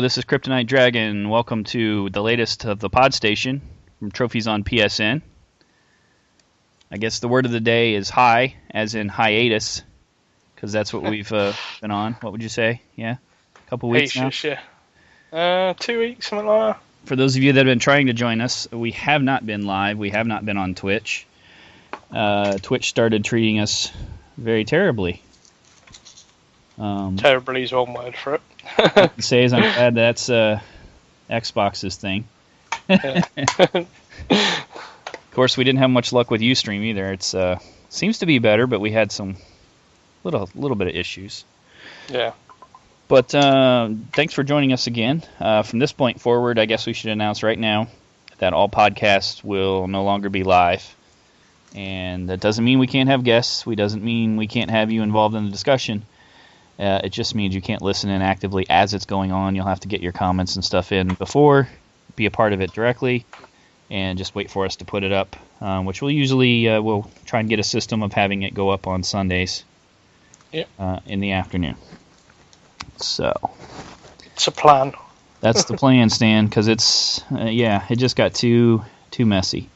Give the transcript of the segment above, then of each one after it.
this is Kryptonite Dragon. Welcome to the latest of the PodStation from TrophiesonPSN. I guess the word of the day is hi, as in hiatus, because that's what we've been on. What would you say? Yeah? A couple weeks now? Yeah. 2 weeks, something like that. For those of you that have been trying to join us, we have not been live. We have not been on Twitch. Twitch started treating us very terribly. Terribly is one word for it. I can say is I'm glad that's Xbox's thing. Of course, we didn't have much luck with Ustream either. It's seems to be better, but we had some little bit of issues. Yeah. But thanks for joining us again. From this point forward, I guess we should announce right now that all podcasts will no longer be live. And that doesn't mean we can't have guests. It doesn't mean we can't have you involved in the discussion. It just means you can't listen in actively as it's going on. You'll have to get your comments and stuff in before, be a part of it directly, and just wait for us to put it up, which we'll usually we'll try and get a system of having it go up on Sundays in the afternoon. So it's a plan. That's the plan, Stan, because it's it just got too messy.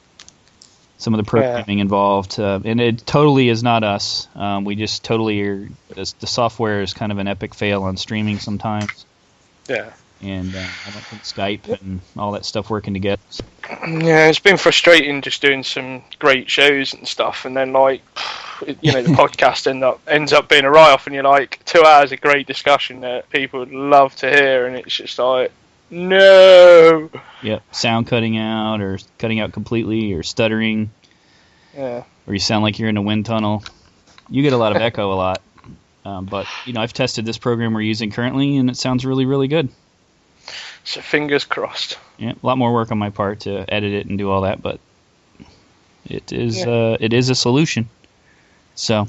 Some of the programming involved, and it totally is not us. We just totally are. The software is kind of an epic fail on streaming sometimes. Yeah. And I don't think Skype and all that stuff working together. Yeah, it's been frustrating just doing some great shows and stuff, and then the podcast ends up being a write-off, and you're like 2 hours of great discussion that people would love to hear, and it's just like, no. Yep, sound cutting out or cutting out completely or stuttering. Yeah. Or you sound like you're in a wind tunnel. You get a lot of echo a lot. But, I've tested this program we're using currently, and it sounds really, really good. So fingers crossed. Yeah, a lot more work on my part to edit it and do all that, but it is a solution. So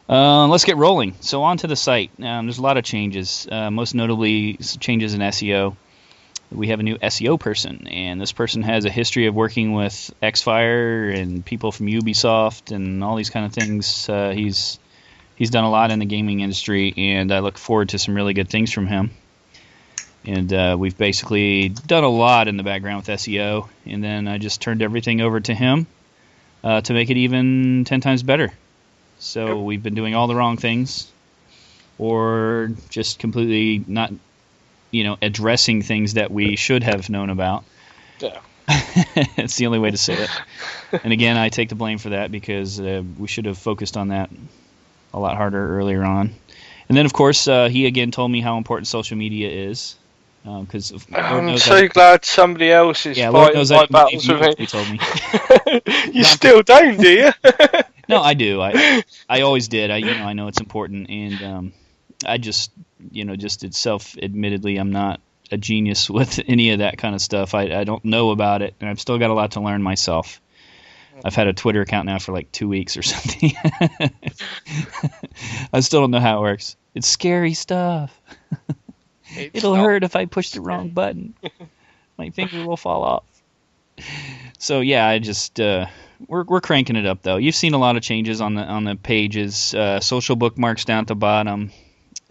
let's get rolling. So on to the site. There's a lot of changes, most notably changes in SEO. We have a new SEO person, and this person has a history of working with Xfire and people from Ubisoft and all these kind of things. He's done a lot in the gaming industry, and I look forward to some really good things from him. And we've basically done a lot in the background with SEO, and then I just turned everything over to him to make it even 10 times better. So we've been doing all the wrong things, or just completely not addressing things that we should have known about. Yeah. It's the only way to say it. And again, I take the blame for that because we should have focused on that a lot harder earlier on. And then, of course, he again told me how important social media is. Because I'm so glad somebody else is fighting my battles with me. He told me. You still don't, do you? No, I do. I always did. I know it's important, and I just admittedly, I'm not a genius with any of that kind of stuff. I don't know about it, and I've still got a lot to learn myself. I've had a Twitter account now for like 2 weeks or something. I still don't know how it works. It's scary stuff. It'll hurt if I push the wrong button. My finger will fall off. So yeah, I just we're cranking it up though. You've seen a lot of changes on the pages. Social bookmarks down at the bottom.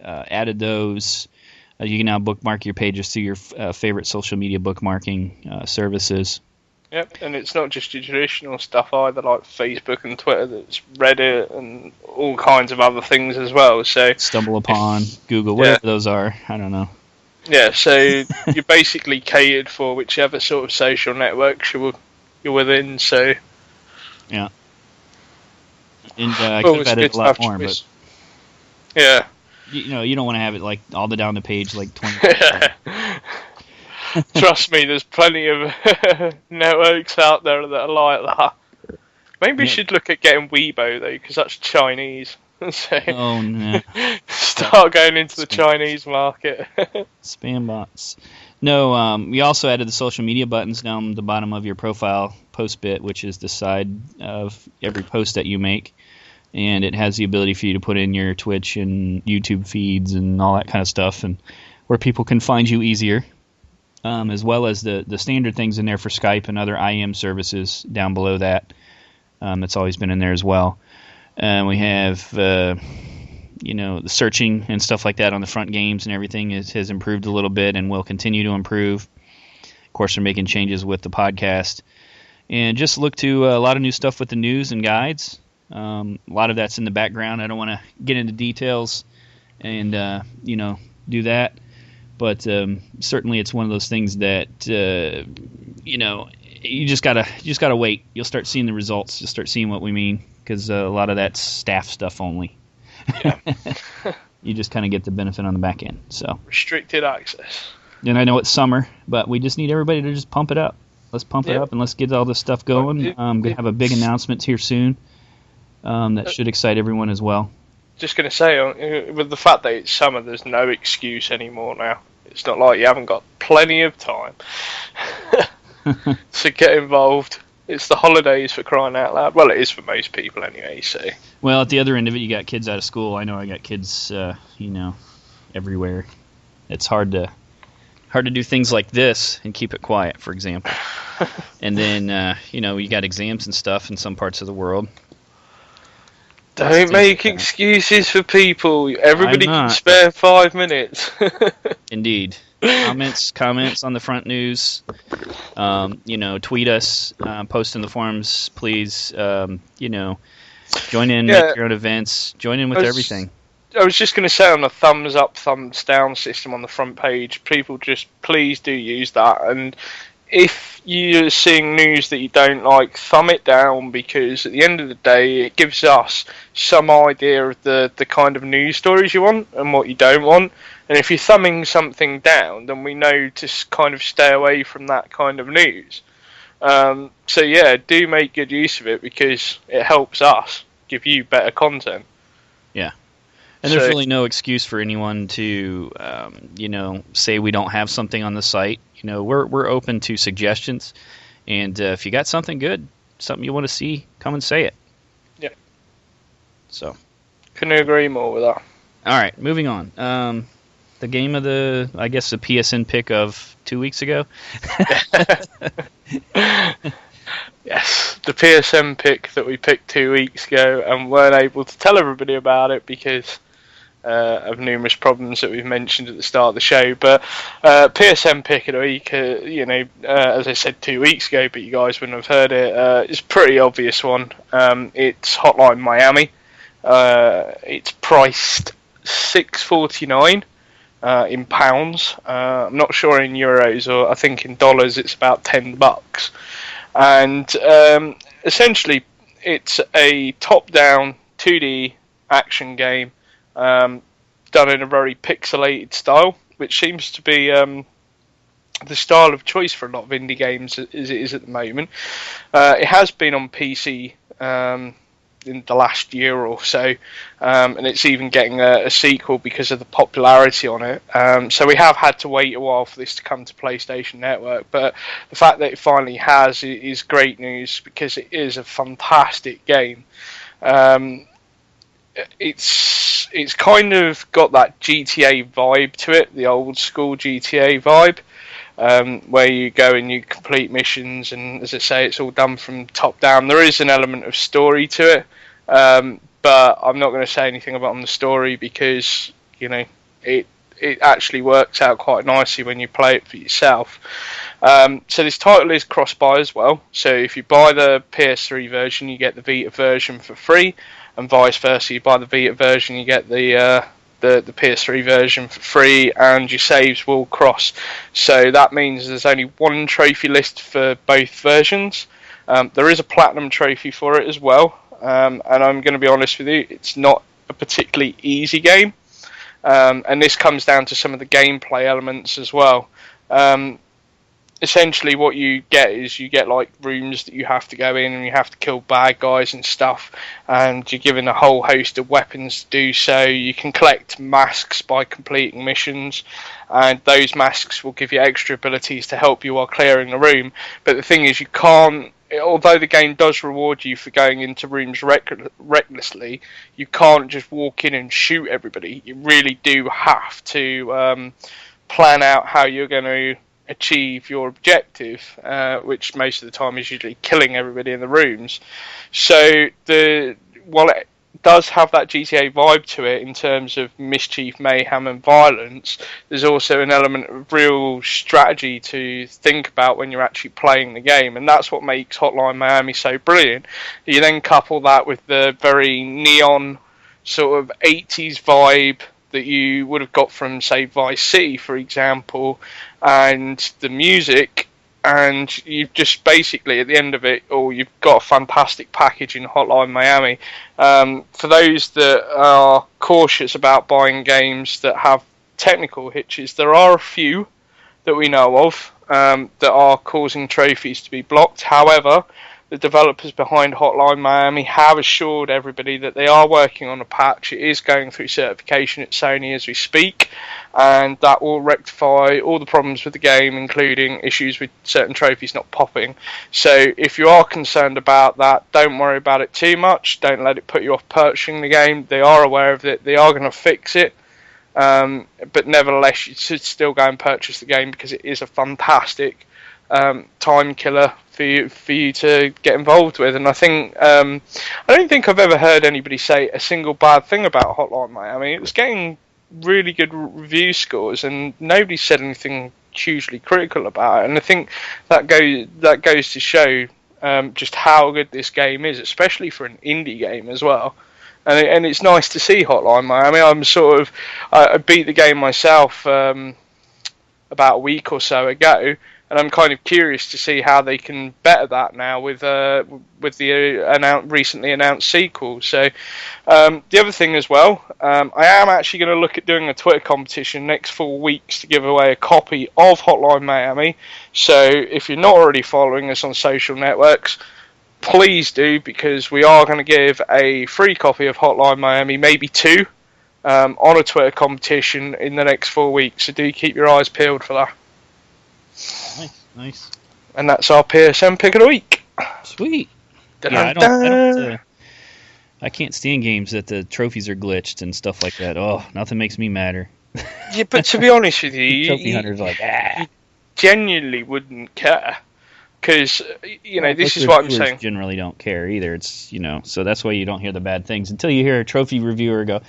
Added those. You can now bookmark your pages through your favorite social media bookmarking services. Yep, and it's not just your traditional stuff either, like Facebook and Twitter. That's Reddit and all kinds of other things as well. So StumbleUpon, Google, whatever those are. I don't know. Yeah, so you're basically catered for whichever sort of social networks you're within. So yeah, and I could have added a lot more, but yeah, you don't want to have it like all the down the page like 20. Trust me, there's plenty of networks out there that are like that. Maybe we should look at getting Weibo though, because that's Chinese. So oh no! Start going into the Chinese market. Spam bots. No, we also added the social media buttons down the bottom of your profile post bit, which is the side of every post that you make, and it has the ability for you to put in your Twitch and YouTube feeds and all that kind of stuff, and where people can find you easier. As well as the standard things in there for Skype and other IM services down below that. That's always been in there as well. And we have the searching and stuff like that on the front games and everything has improved a little bit and will continue to improve. Of course, they're making changes with the podcast. And just look to a lot of new stuff with the news and guides. A lot of that's in the background. I don't want to get into details and, do that. But certainly it's one of those things that, you just gotta wait. You'll start seeing the results. You'll start seeing what we mean, because a lot of that's staff stuff only. Yeah. You just kind of get the benefit on the back end. So restricted access. And I know it's summer, but we just need everybody to just pump it up. Let's pump it up and let's get all this stuff going. Going to have a big announcement here soon that should excite everyone as well. Just going to say, with the fact that it's summer, there's no excuse anymore now. It's not like you haven't got plenty of time to get involved. It's the holidays, for crying out loud. Well, it is for most people anyway. So. Well, at the other end of it, you got kids out of school. I know I got kids, everywhere. It's hard to do things like this and keep it quiet, for example. And then, you got exams and stuff in some parts of the world. Don't make excuses for people. Everybody can spare 5 minutes. Indeed. Comments on the front news. Tweet us, post in the forums, please. Join in, make your own events. Join in with everything. I was just going to say, on the thumbs up, thumbs down system on the front page, people just please do use that. And if you're seeing news that you don't like, thumb it down, because at the end of the day, it gives us some idea of the kind of news stories you want and what you don't want. And if you're thumbing something down, then we know to kind of stay away from that kind of news. So yeah, do make good use of it, because it helps us give you better content. Yeah. And there's really no excuse for anyone to, say we don't have something on the site. We're open to suggestions, and if you got something good, something you want to see, come and say it. Yeah. So. Couldn't agree more with that. All right, moving on. The game of the PSN pick of 2 weeks ago. Yes, the PSN pick that we picked 2 weeks ago and weren't able to tell everybody about it because of numerous problems that we've mentioned at the start of the show. But PSN pick of the week, as I said 2 weeks ago, but you guys wouldn't have heard it, it's a pretty obvious one. It's Hotline Miami. It's priced $6.49 in pounds. I'm not sure in euros, or I think in dollars it's about $10. And essentially, it's a top-down 2D action game done in a very pixelated style, which seems to be the style of choice for a lot of indie games as it is at the moment. It has been on PC in the last year or so, and it's even getting a sequel because of the popularity on it. So we have had to wait a while for this to come to PlayStation Network, but the fact that it finally has is great news, because it is a fantastic game. It's kind of got that GTA vibe to it, the old school GTA vibe. Where you go and you complete missions, and as I say, it's all done from top down. There is an element of story to it, but I'm not going to say anything about the story, because it actually works out quite nicely when you play it for yourself. So this title is cross-buy as well. So if you buy the PS3 version, you get the Vita version for free, and vice versa. You buy the Vita version, you get the PS3 version for free, and your saves will cross. So that means there's only one trophy list for both versions. There is a platinum trophy for it as well, and I'm going to be honest with you, it's not a particularly easy game, and this comes down to some of the gameplay elements as well. Essentially what you get is like rooms that you have to go in, and you have to kill bad guys and stuff, and you're given a whole host of weapons to do so. You can collect masks by completing missions, and those masks will give you extra abilities to help you while clearing the room. But the thing is, you can't, although the game does reward you for going into rooms recklessly, you can't just walk in and shoot everybody. You really do have to plan out how you're going to achieve your objective, which most of the time is usually killing everybody in the rooms. So while does have that GTA vibe to it in terms of mischief, mayhem, and violence, there's also an element of real strategy to think about when you're actually playing the game, and that's what makes Hotline Miami so brilliant. You then couple that with the very neon sort of 80s vibe that you would have got from, say, Vice City, for example, and the music, and you've just basically, at the end of it all, you've got a fantastic package in Hotline Miami. For those that are cautious about buying games that have technical hitches, there are a few that we know of that are causing trophies to be blocked. However, the developers behind Hotline Miami have assured everybody that they are working on a patch. It is going through certification at Sony as we speak, and that will rectify all the problems with the game, including issues with certain trophies not popping. So if you are concerned about that, don't worry about it too much. Don't let it put you off purchasing the game. They are aware of it. They are going to fix it. But nevertheless, you should still go and purchase the game because it is a fantastic time killer for you to get involved with. And I think I don't think I've ever heard anybody say a single bad thing about Hotline Miami. It was getting really good review scores, and nobody said anything hugely critical about it. And I think that goes to show just how good this game is, especially for an indie game as well. And it's nice to see Hotline Miami. I beat the game myself about a week or so ago, and I'm kind of curious to see how they can better that now with the recently announced sequel. So the other thing as well, I am actually going to look at doing a Twitter competition next 4 weeks to give away a copy of Hotline Miami. So if you're not already following us on social networks, please do, because we are going to give a free copy of Hotline Miami, maybe two, on a Twitter competition in the next 4 weeks. So do keep your eyes peeled for that. Nice. And that's our PSN pick of the week. Sweet. Yeah, I can't stand games that the trophies are glitched and stuff like that. Oh, nothing makes me madder. Yeah, but to be honest with you, Trophy hunters like, you genuinely wouldn't care. Because, this is what I'm saying. Generally don't care either. It's, so that's why you don't hear the bad things until you hear a trophy reviewer go,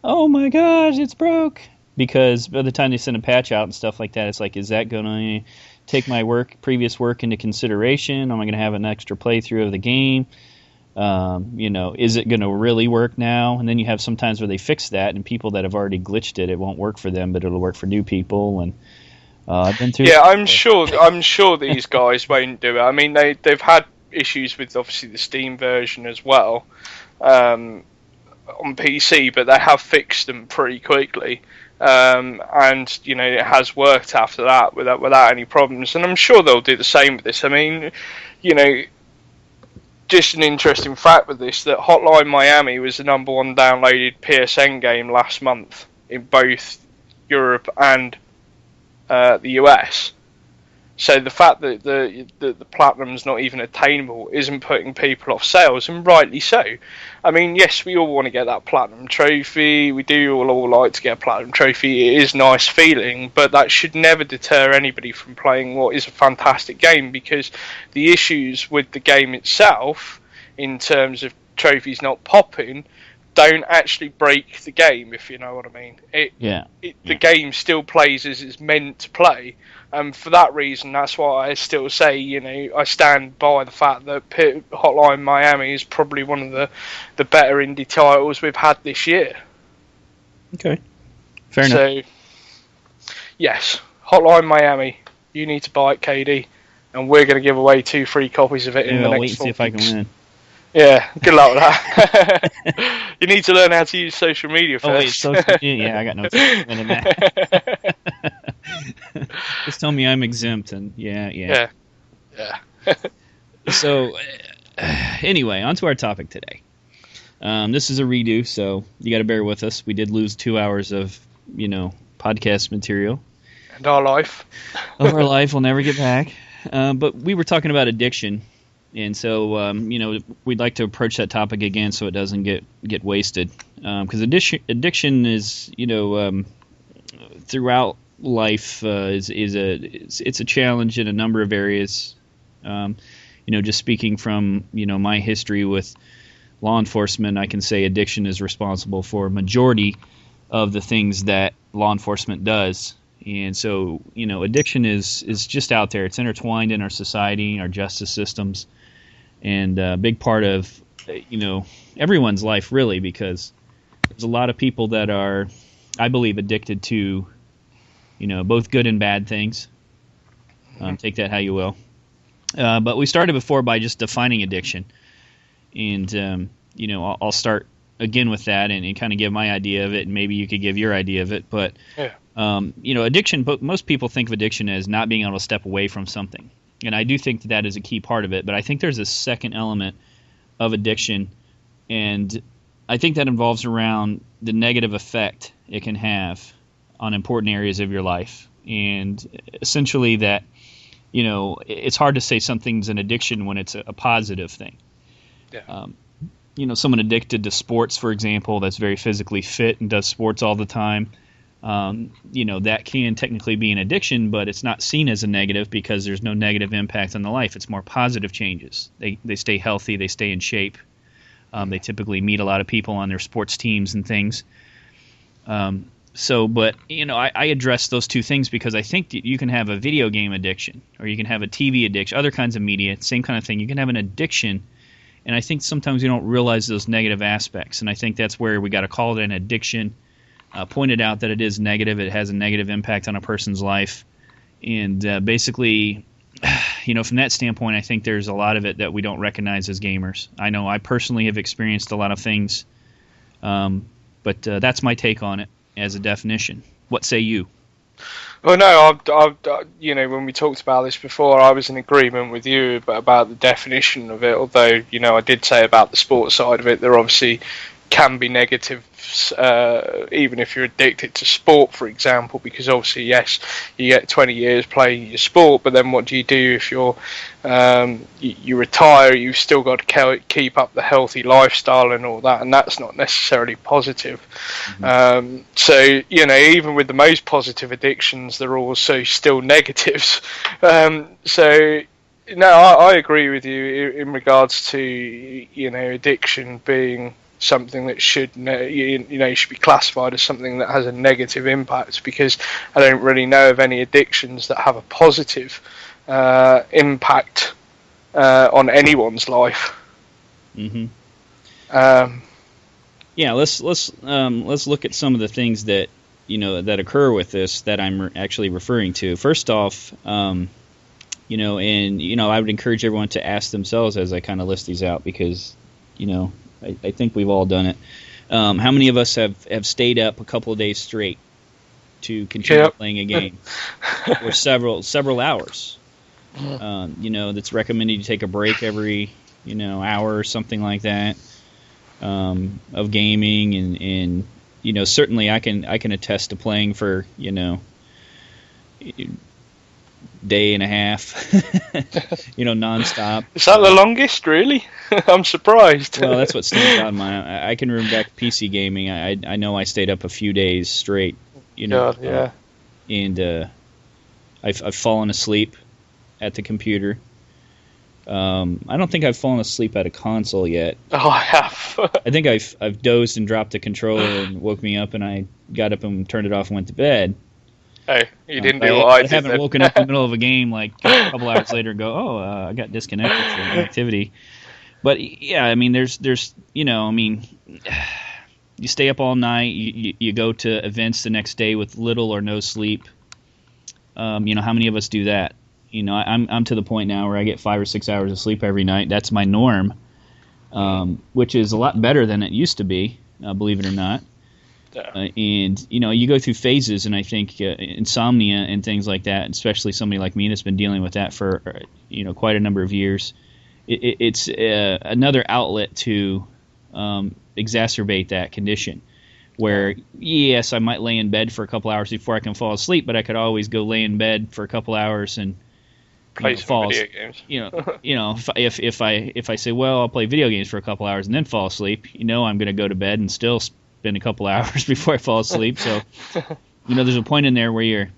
oh my gosh, it's broke. Because by the time they send a patch out and stuff like that, it's like, is that going to take my previous work into consideration? Am I going to have an extra playthrough of the game? Is it going to really work now? And then you have sometimes where they fix that, and people that have already glitched it won't work for them, but it'll work for new people. And I've been through. Yeah, I'm sure these guys won't do it. I mean, they've had issues with obviously the Steam version as well on PC, but they have fixed them pretty quickly. And it has worked after that without any problems, and I'm sure they'll do the same with this. I mean, just an interesting fact with this, that Hotline Miami was the #1 downloaded PSN game last month in both Europe and the US. So the fact that the platinum's not even attainable isn't putting people off sales, and rightly so. I mean, yes, we all want to get that platinum trophy. We do all like to get a platinum trophy. It is a nice feeling, but that should never deter anybody from playing what is a fantastic game, because the issues with the game itself, in terms of trophies not popping, don't actually break the game, if you know what I mean. The game still plays as it's meant to play. And for that reason, that's why I still say, I stand by the fact that Hotline Miami is probably one of the better indie titles we've had this year. Okay. Fair enough. So, yes, Hotline Miami, you need to buy it, KD, and we're going to give away 2 free copies of it in the next 4 weeks. Wait and see if I can win. Yeah, good luck with that. You need to learn how to use social media first. Oh, wait, social media? Yeah, I got no time in that. Just tell me I'm exempt, and yeah. So, anyway, on to our topic today. This is a redo, so you got to bear with us. We did lose 2 hours of, podcast material. And our life. Of our life, we'll never get back. But we were talking about addiction. And so, we'd like to approach that topic again so it doesn't get wasted. Because addiction is, throughout life it's a challenge in a number of areas. Just speaking from my history with law enforcement, I can say addiction is responsible for a majority of the things that law enforcement does. And so, addiction is just out there. It's intertwined in our society, our justice systems, and a big part of, everyone's life, really, because there's a lot of people that are, I believe, addicted to, both good and bad things. Take that how you will. But we started before by just defining addiction. And, I'll start again with that and kind of give my idea of it, and maybe you could give your idea of it. But, addiction, most people think of addiction as not being able to step away from something. And I do think that is a key part of it. But I think there's a second element of addiction, and I think that involves around the negative effect it can have on important areas of your life. And essentially that, it's hard to say something's an addiction when it's a positive thing. Yeah. Someone addicted to sports, for example, that's very physically fit and does sports all the time, that can technically be an addiction, but it's not seen as a negative because there's no negative impact on the life. It's more positive changes. They stay healthy, they stay in shape. They typically meet a lot of people on their sports teams and things. But I address those two things because I think that you can have a video game addiction, or you can have a TV addiction, other kinds of media, same kind of thing. You can have an addiction, and I think sometimes you don't realize those negative aspects, and I think that's where we got to call it an addiction, point it out that it is negative, it has a negative impact on a person's life, and basically, from that standpoint, I think there's a lot of it that we don't recognize as gamers. I know I personally have experienced a lot of things, but that's my take on it as a definition. What say you? Well, no, when we talked about this before, I was in agreement with you about the definition of it, although, I did say about the sports side of it, there obviously can be negatives, even if you're addicted to sport, for example, because obviously, yes, you get 20 years playing your sport, but then what do you do if you're you retire? You've still got to keep up the healthy lifestyle and all that, and that's not necessarily positive. Mm-hmm. So even with the most positive addictions, there are also still negatives. So no, I agree with you in regards to addiction being something that should should be classified as something that has a negative impact, because I don't really know of any addictions that have a positive impact on anyone's life. Mm-hmm. Let's look at some of the things that that occur with this that I'm actually referring to. First off, I would encourage everyone to ask themselves as I kind of list these out, because I think we've all done it. How many of us have stayed up a couple of days straight to continue playing a game, or several hours? That's recommended you take a break every hour or something like that of gaming, and certainly I can attest to playing for day and a half, nonstop. Is that the longest, really? I'm surprised. Well, that's what stands out in my. I can remember back to PC gaming. I know I stayed up a few days straight. God, yeah. And I've fallen asleep at the computer. I don't think I've fallen asleep at a console yet. Oh, I have. I think I've dozed and dropped the controller and woke me up, and I got up and turned it off and went to bed. Hey, you didn't do what I did. I haven't woken up in the middle of a game like a couple hours later and go, I got disconnected from activity. But yeah, I mean, there's you stay up all night, you go to events the next day with little or no sleep. How many of us do that? I'm to the point now where I get 5 or 6 hours of sleep every night. That's my norm, which is a lot better than it used to be, believe it or not. And you go through phases, and I think insomnia and things like that, especially somebody like me that's been dealing with that for quite a number of years, it's another outlet to exacerbate that condition. Where yes, I might lay in bed for a couple hours before I can fall asleep, but I could always go lay in bed for a couple hours and play some video games. If I say, well, I'll play video games for a couple hours and then fall asleep, I'm going to go to bed and still spend a couple hours before I fall asleep. So, there's a point in there where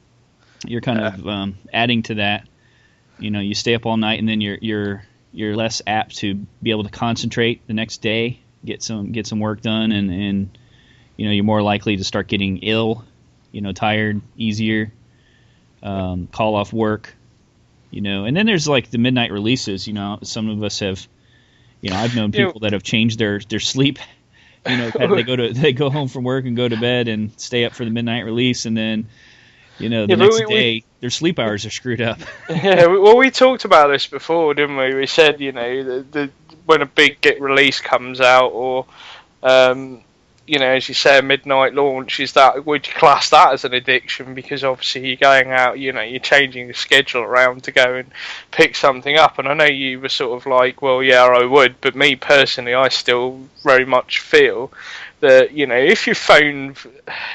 you're kind of adding to that. You stay up all night, and then you're less apt to be able to concentrate the next day get some work done, and you're more likely to start getting ill, tired easier, call off work, and then there's like the midnight releases. Some of us have, I've known people that have changed their sleep. They go home from work and go to bed and stay up for the midnight release, and then the next day their sleep hours are screwed up. Yeah, well, we talked about this before, didn't we? We said, when a big release comes out, or as you say, a midnight launch, would you class that as an addiction? Because obviously you're going out, you're changing the schedule around to go and pick something up. And I know you were sort of like, well, yeah, I would. But me personally, I still very much feel that, if you phone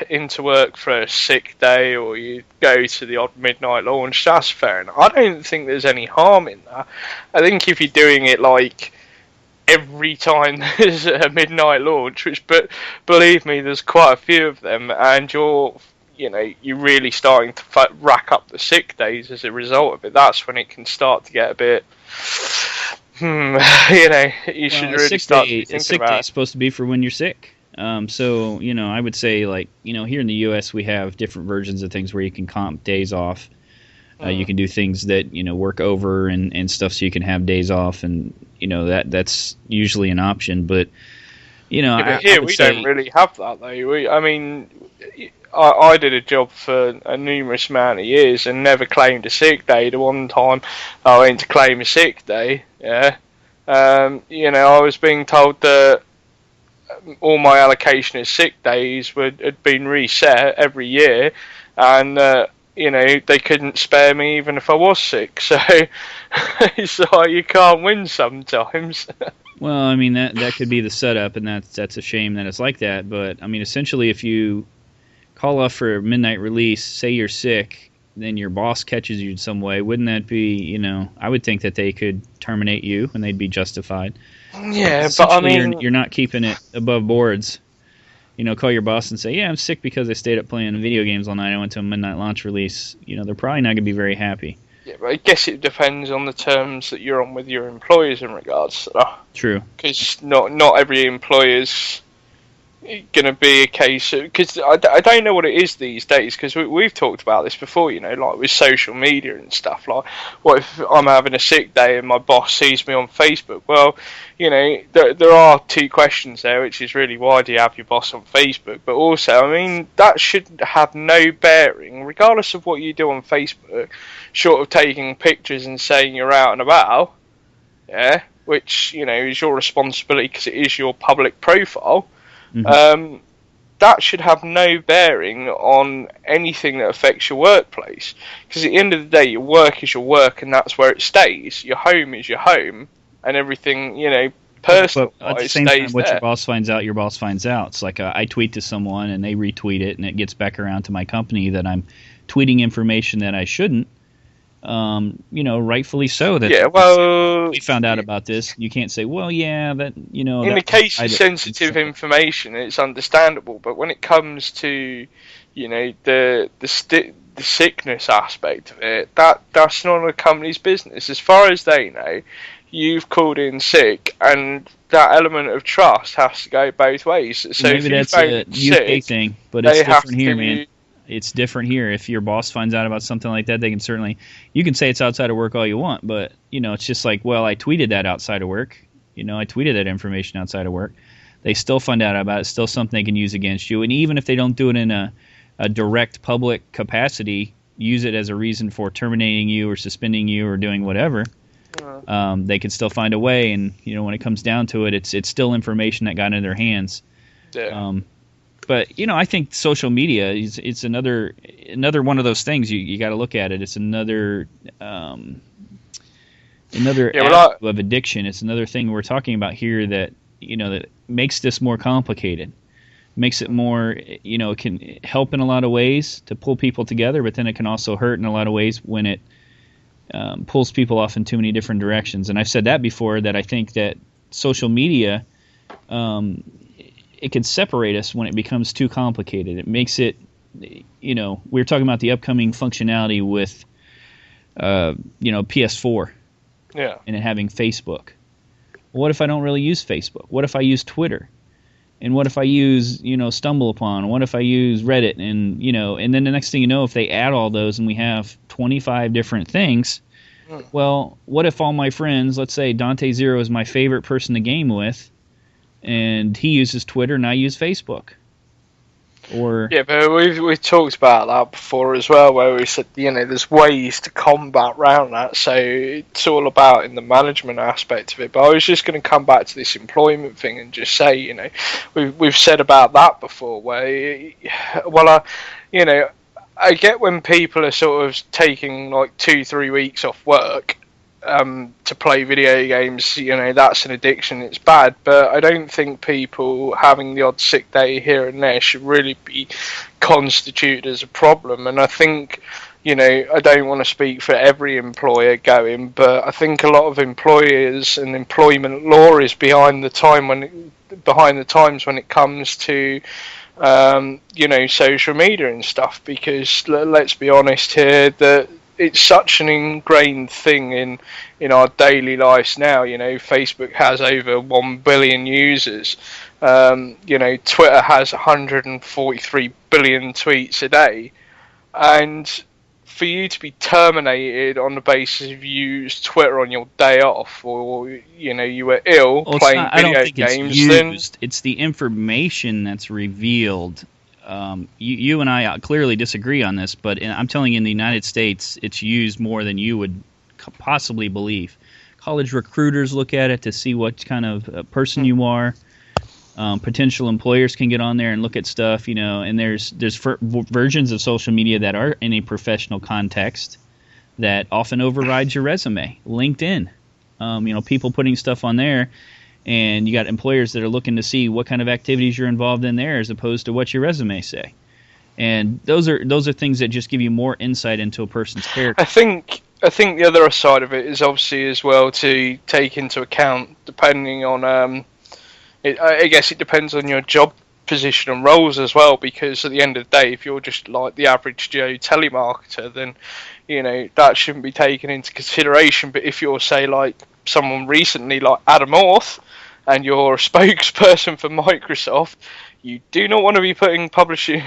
into work for a sick day or you go to the odd midnight launch, that's fair enough. I don't think there's any harm in that. I think if you're doing it like every time there's a midnight launch, but believe me, there's quite a few of them, and you're really starting to rack up the sick days as a result of it. That's when it can start to get a bit. You should really start thinking about. A sick day is supposed to be for when you're sick. So I would say, like, here in the U.S. we have different versions of things where you can comp days off. You can do things that work over and stuff, so you can have days off, and that's usually an option. But but here we don't really have that, though. I did a job for a numerous amount of years and never claimed a sick day. The one time I went to claim a sick day, I was being told that all my allocation of sick days had been reset every year, and they couldn't spare me even if I was sick. So it's like you can't win sometimes. Well, that could be the setup, and that's a shame that it's like that. But essentially, if you call off for a midnight release, say you're sick, then your boss catches you in some way, wouldn't that be, I would think that they could terminate you and they'd be justified. Yeah, but you're not keeping it above boards. Call your boss and say, yeah, I'm sick because I stayed up playing video games all night. I went to a midnight launch release. They're probably not going to be very happy. Yeah, but I guess it depends on the terms that you're on with your employers in regards to that. True. Because not every employer's going to be a case, because I don't know what it is these days, because we've talked about this before, like with social media and stuff. Like, what if I'm having a sick day and my boss sees me on Facebook? Well, there are two questions there, which is really, why do you have your boss on Facebook? But also, that should have no bearing, regardless of what you do on Facebook, short of taking pictures and saying you're out and about, which, is your responsibility because it is your public profile. Mm-hmm. That should have no bearing on anything that affects your workplace, because at the end of the day, your work is your work and that's where it stays. Your home is your home, and everything personal at the same time, what your boss finds out. It's like I tweet to someone and they retweet it, and it gets back around to my company that I'm tweeting information that I shouldn't. Rightfully so. We found out about this. You can't say, well, yeah, that In the case of sensitive information, it's understandable. But when it comes to, the sickness aspect of it, that's not a company's business. As far as they know, you've called in sick, and that element of trust has to go both ways. So maybe that's a UK thing, but it's different here, man. It's different here. If your boss finds out about something like that, they can certainly... You can say it's outside of work all you want, but, it's just like, well, I tweeted that outside of work. I tweeted that information outside of work. They still find out about it. It's still something they can use against you. And even if they don't do it in a direct public capacity, use it as a reason for terminating you or suspending you or doing whatever, they can still find a way. And, when it comes down to it, it's still information that got into their hands. Yeah. But I think social media it's another one of those things you got to look at it. It's another avenue of addiction. It's another thing we're talking about here that that makes this more complicated, makes it more it can help in a lot of ways to pull people together, but then it can also hurt in a lot of ways when it pulls people off in too many different directions. And I've said that before, that I think that social media. It can separate us when it becomes too complicated. It makes it, we were talking about the upcoming functionality with, PS4. Yeah. And it having Facebook. What if I don't really use Facebook? What if I use Twitter? And what if I use, StumbleUpon? What if I use Reddit? And, and then the next thing you know, if they add all those and we have 25 different things, well, what if all my friends, let's say Dante Zero is my favorite person to game with, and he uses Twitter and I use Facebook? Yeah, but we've talked about that before as well, where we said, there's ways to combat around that. So it's all about in the management aspect of it. But I was just going to come back to this employment thing and just say, we've said about that before, where, I get when people are sort of taking like 2-3 weeks off work to play video games, that's an addiction, it's bad, but I don't think people having the odd sick day here and there should really be constituted as a problem. And I think, I don't want to speak for every employer going, but I think a lot of employers and employment law is behind the times when it comes to social media and stuff, because let's be honest here, that it's such an ingrained thing in our daily lives now. Facebook has over 1 billion users. Twitter has 143 billion tweets a day. And for you to be terminated on the basis of you used Twitter on your day off, or, you were ill playing video games, it's the information that's revealed. You and I clearly disagree on this, but I'm telling you, in the United States, it's used more than you would possibly believe. College recruiters look at it to see what kind of person you are. Potential employers can get on there and look at stuff, and there's versions of social media that are in a professional context that often overrides your resume. LinkedIn, people putting stuff on there. And you got employers that are looking to see what kind of activities you're involved in there, as opposed to what your resume say. And those are things that just give you more insight into a person's character. I think the other side of it is obviously as well to take into account, depending on I guess it depends on your job position and roles as well, because at the end of the day, if you're just like the average Joe telemarketer, then that shouldn't be taken into consideration. But if you're, say, like someone recently like Adam Orth, and you're a spokesperson for Microsoft, you do not want to be publishing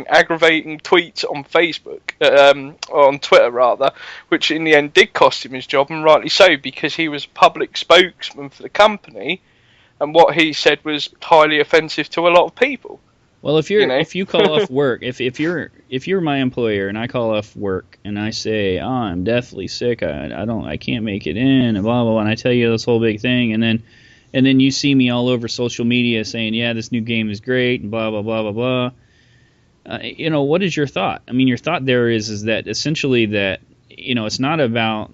aggravating tweets on Facebook, or on Twitter rather, which in the end did cost him his job, and rightly so, because he was a public spokesman for the company, and what he said was highly offensive to a lot of people. Well, if you call off work, if you're my employer and I call off work and I say, oh, I'm deathly sick, I can't make it in, and blah blah blah, and I tell you this whole big thing, and then you see me all over social media saying, yeah, this new game is great, and blah blah blah blah blah. What is your thought? I mean, your thought there is that essentially that it's not about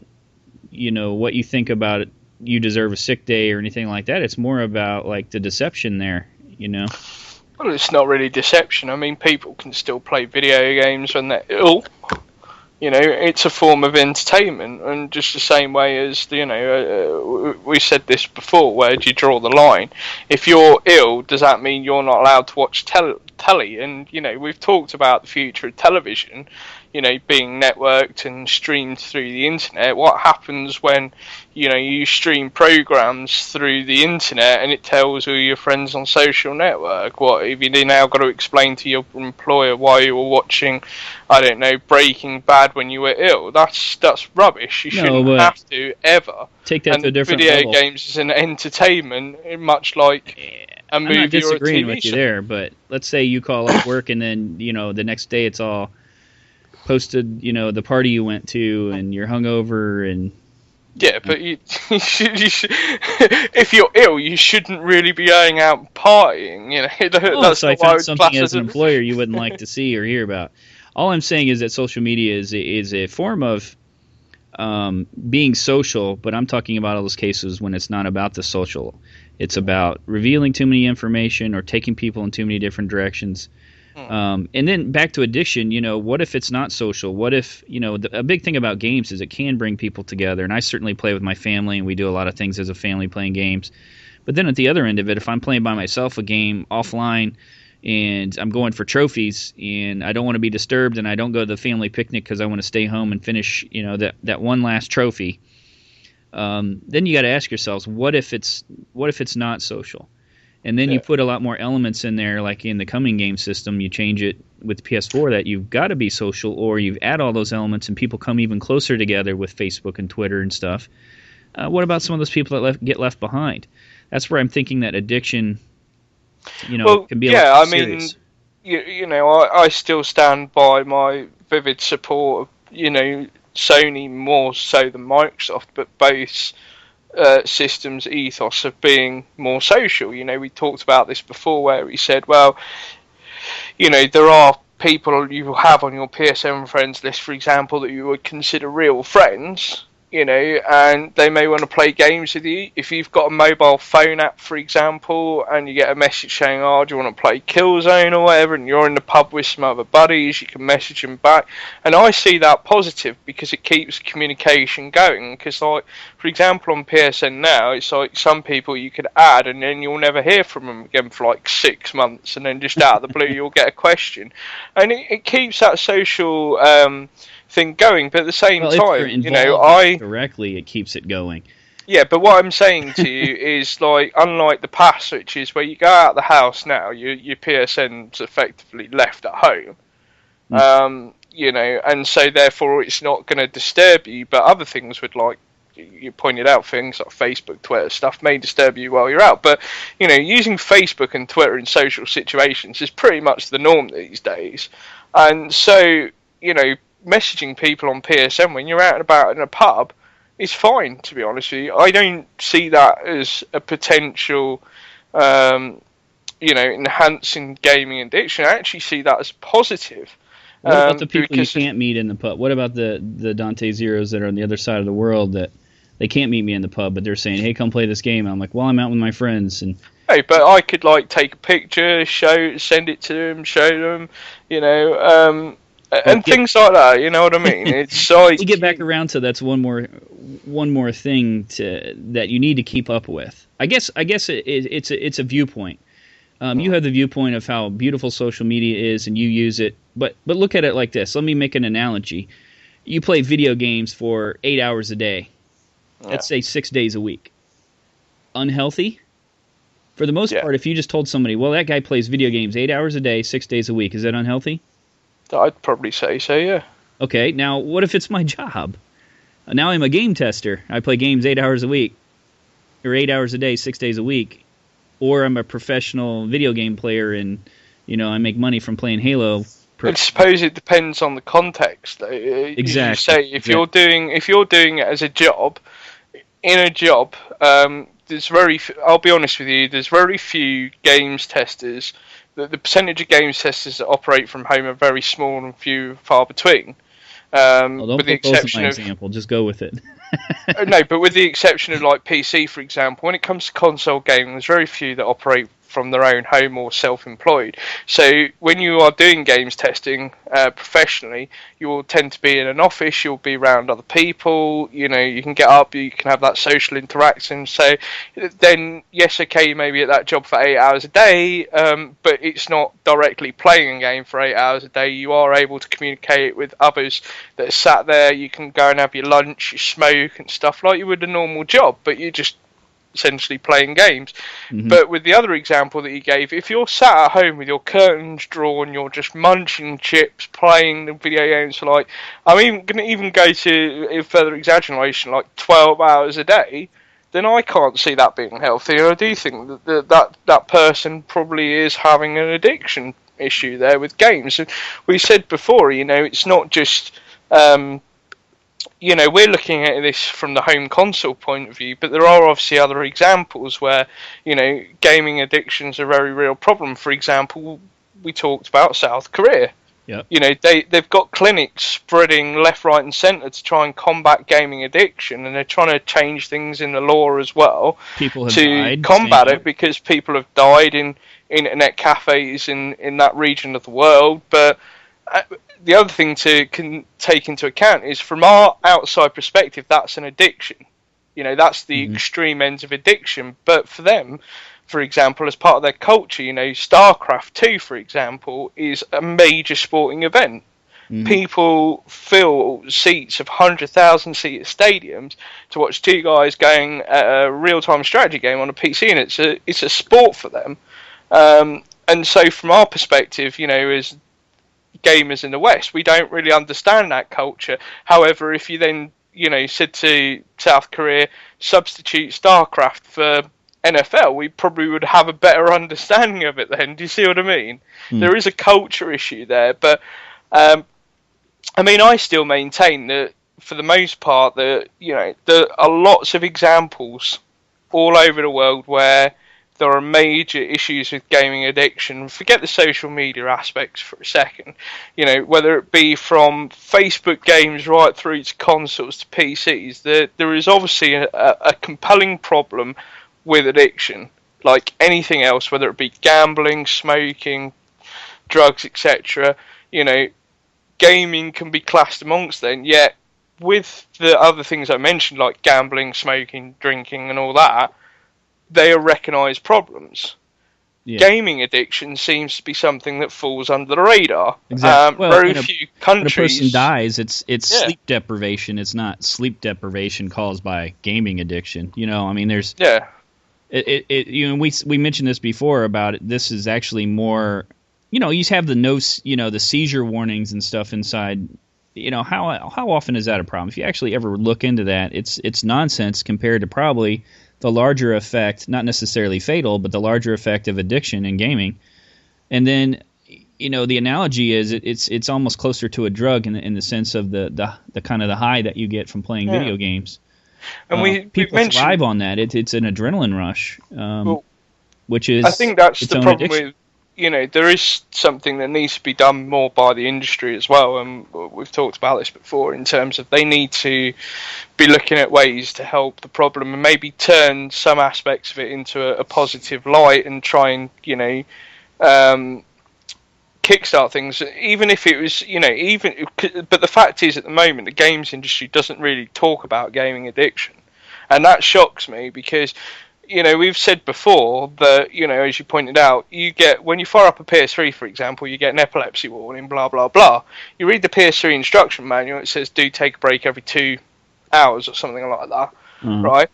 what you think about it. You deserve a sick day or anything like that. It's more about like the deception there. Well, it's not really deception. I mean, people can still play video games when they're ill. It's a form of entertainment, and just the same way as, we said this before, where do you draw the line? If you're ill, does that mean you're not allowed to watch telly? And, we've talked about the future of television, being networked and streamed through the internet. What happens when, you stream programs through the internet and it tells all your friends on social network? What have you now got to explain to your employer why you were watching, I don't know, Breaking Bad when you were ill? That's rubbish. You shouldn't have to ever. Take that to a different video level. Games is an entertainment, much like a movie or a TV show. I'm not disagreeing with you there, but let's say you call up work and then the next day it's all posted, the party you went to, and you're hungover, and yeah, but you should, if you're ill, you shouldn't really be going out and partying. That's so I found something as an employer you wouldn't like to see or hear about. All I'm saying is that social media is a form of being social, but I'm talking about all those cases when it's not about the social. It's about revealing too many information or taking people in too many different directions. And then back to addiction, what if it's not social? What if, a big thing about games is it can bring people together. And I certainly play with my family, and we do a lot of things as a family playing games. But then at the other end of it, if I'm playing by myself a game offline and I'm going for trophies and I don't want to be disturbed and I don't go to the family picnic because I want to stay home and finish, that one last trophy, then you got to ask yourselves, what if it's not social? And then you put a lot more elements in there, like in the coming game system, you change it with PS4 that you've got to be social, or you add all those elements and people come even closer together with Facebook and Twitter and stuff. What about some of those people that get left behind? That's where I'm thinking that addiction, can be a lot serious. I still stand by my vivid support of, Sony more so than Microsoft, but both systems' ethos of being more social. We talked about this before, where we said, well, there are people you have on your PSN friends list, for example, that you would consider real friends, and they may want to play games with you. If you've got a mobile phone app, for example, and you get a message saying, oh, do you want to play Killzone or whatever, and you're in the pub with some other buddies, you can message them back. And I see that positive because it keeps communication going. Because, like, for example, on PSN now, it's like some people you could add and then you'll never hear from them again for like 6 months, and then just out of the blue you'll get a question. And it keeps that social thing going, but at the same time, directly, it keeps it going. Yeah, but what I'm saying to you is, like, unlike the past, which is where you go out of the house now, your PSN's effectively left at home, and so therefore it's not going to disturb you. But other things would, like you pointed out, things like Facebook, Twitter stuff may disturb you while you're out. But using Facebook and Twitter in social situations is pretty much the norm these days, and so messaging people on PSN when you're out and about in a pub is fine, to be honest with you. I don't see that as a potential, enhancing gaming addiction. I actually see that as positive. What about the people you can't meet in the pub? What about the Dante Zeros that are on the other side of the world that they can't meet me in the pub, but they're saying, hey, come play this game? And I'm like, well, I'm out with my friends. And hey, but I could, like, take a picture, send it to them, show them, and things like that, you know what I mean? It's like you get back around to that's one more thing that you need to keep up with. I guess it's a viewpoint. You have the viewpoint of how beautiful social media is, and you use it. But look at it like this. Let me make an analogy. You play video games for 8 hours a day. Let's say 6 days a week. Unhealthy? For the most part, if you just told somebody, well, that guy plays video games 8 hours a day, 6 days a week, is that unhealthy? I'd probably say so, yeah. Okay, now what if it's my job? Now I'm a game tester. I play games 8 hours a week, or 8 hours a day, 6 days a week. Or I'm a professional video game player and, I make money from playing Halo. I suppose it depends on the context. Exactly. You say if you're doing it as a job, I'll be honest with you, there's very few games testers. The percentage of games testers that operate from home are very small and far between. Don't put those in my example. Just go with it. No, but with the exception of like PC, for example, when it comes to console gaming, there's very few that operate from their own home or self-employed. So when you are doing games testing professionally, you will tend to be in an office, you'll be around other people, you can get up, you can have that social interaction. So then, yes, okay, you may be at that job for 8 hours a day, but it's not directly playing a game for 8 hours a day. You are able to communicate with others that are sat there. You can go and have your lunch, you smoke and stuff like you would a normal job, but you just essentially playing games. Mm-hmm. But with the other example that you gave, if you're sat at home with your curtains drawn, you're just munching chips, playing the video games for like, I'm even going to even go to a further exaggeration, like 12 hours a day, then I can't see that being healthy. And I do think that person probably is having an addiction issue there with games. And we said before, it's not just we're looking at this from the home console point of view, but there are obviously other examples where, gaming addictions are a very real problem. For example, we talked about South Korea. Yep. They've got clinics spreading left, right and centre to try and combat gaming addiction, and they're trying to change things in the law as well to combat it, because people have died in internet cafes in that region of the world. But the other thing to take into account is, from our outside perspective, that's an addiction. That's the extreme ends of addiction. But for them, for example, as part of their culture, StarCraft 2, for example, is a major sporting event. People fill seats of 100,000-seat stadiums to watch two guys going at a real-time strategy game on a PC, and it's a sport for them. And so from our perspective, as gamers in the West, we don't really understand that culture. However, if you then, said to South Korea, substitute StarCraft for NFL, we probably would have a better understanding of it then. Do you see what I mean? There is a culture issue there, but I still maintain that for the most part that, there are lots of examples all over the world where there are major issues with gaming addiction. Forget the social media aspects for a second. Whether it be from Facebook games right through to consoles to PCs, there is obviously a compelling problem with addiction, like anything else, whether it be gambling, smoking, drugs, etc. Gaming can be classed amongst them, yet with the other things I mentioned, like gambling, smoking, drinking, and all that, they are recognised problems. Yeah. Gaming addiction seems to be something that falls under the radar. Exactly. Very few countries. When a person dies, it's sleep deprivation. It's not sleep deprivation caused by gaming addiction. There's we mentioned this before about it. This is actually more. You have the seizure warnings and stuff inside. How often is that a problem? If you actually ever look into that, it's nonsense compared to probably the larger effect, not necessarily fatal, but the larger effect of addiction in gaming. And then, the analogy is it's almost closer to a drug in the sense of the kind of the high that you get from playing video games. And people thrive on that. It's an adrenaline rush, which is I think that's its the own problem addiction. with. There is something that needs to be done more by the industry as well, and we've talked about this before in terms of they need to be looking at ways to help the problem and maybe turn some aspects of it into a positive light and try and, kickstart things, even if it was, but the fact is at the moment the games industry doesn't really talk about gaming addiction, and that shocks me because we've said before that, as you pointed out, when you fire up a PS3, for example, you get an epilepsy warning, blah, blah, blah. You read the PS3 instruction manual, it says do take a break every 2 hours or something like that, right?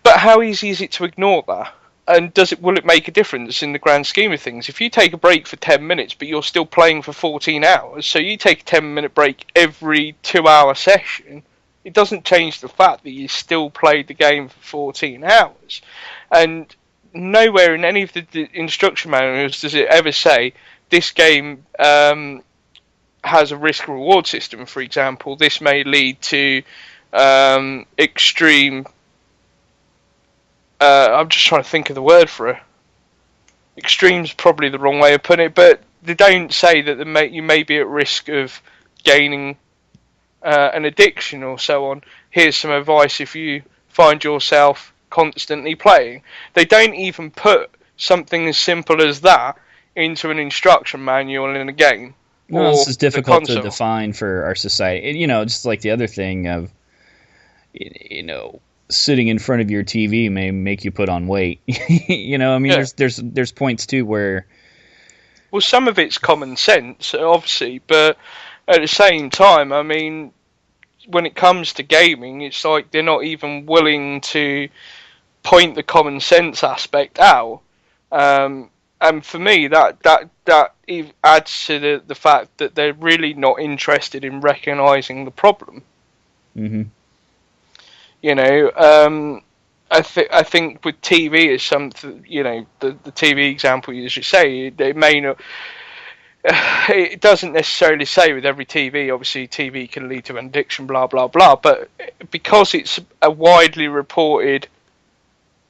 But how easy is it to ignore that? And will it make a difference in the grand scheme of things? If you take a break for 10 minutes, but you're still playing for 14 hours, so you take a 10-minute break every 2-hour session, it doesn't change the fact that you still played the game for 14 hours. And nowhere in any of the instruction manuals does it ever say this game has a risk-reward system, for example. This may lead to extreme... I'm just trying to think of the word for it. Extreme's probably the wrong way of putting it, but they don't say that you may be at risk of gaining an addiction or so on. Here's some advice if you find yourself constantly playing. They don't even put something as simple as that into an instruction manual in a game. No, this is difficult to define for our society. Just like the other thing of, sitting in front of your TV may make you put on weight. There's points too where. Well, some of it's common sense, obviously, but at the same time, when it comes to gaming, it's like they're not even willing to point the common sense aspect out. And for me, that adds to the fact that they're really not interested in recognising the problem. Mm-hmm. I think with TV is something, the TV example you usually say, it may not. It doesn't necessarily say with every TV, obviously TV can lead to an addiction, blah, blah, blah, but because it's a widely reported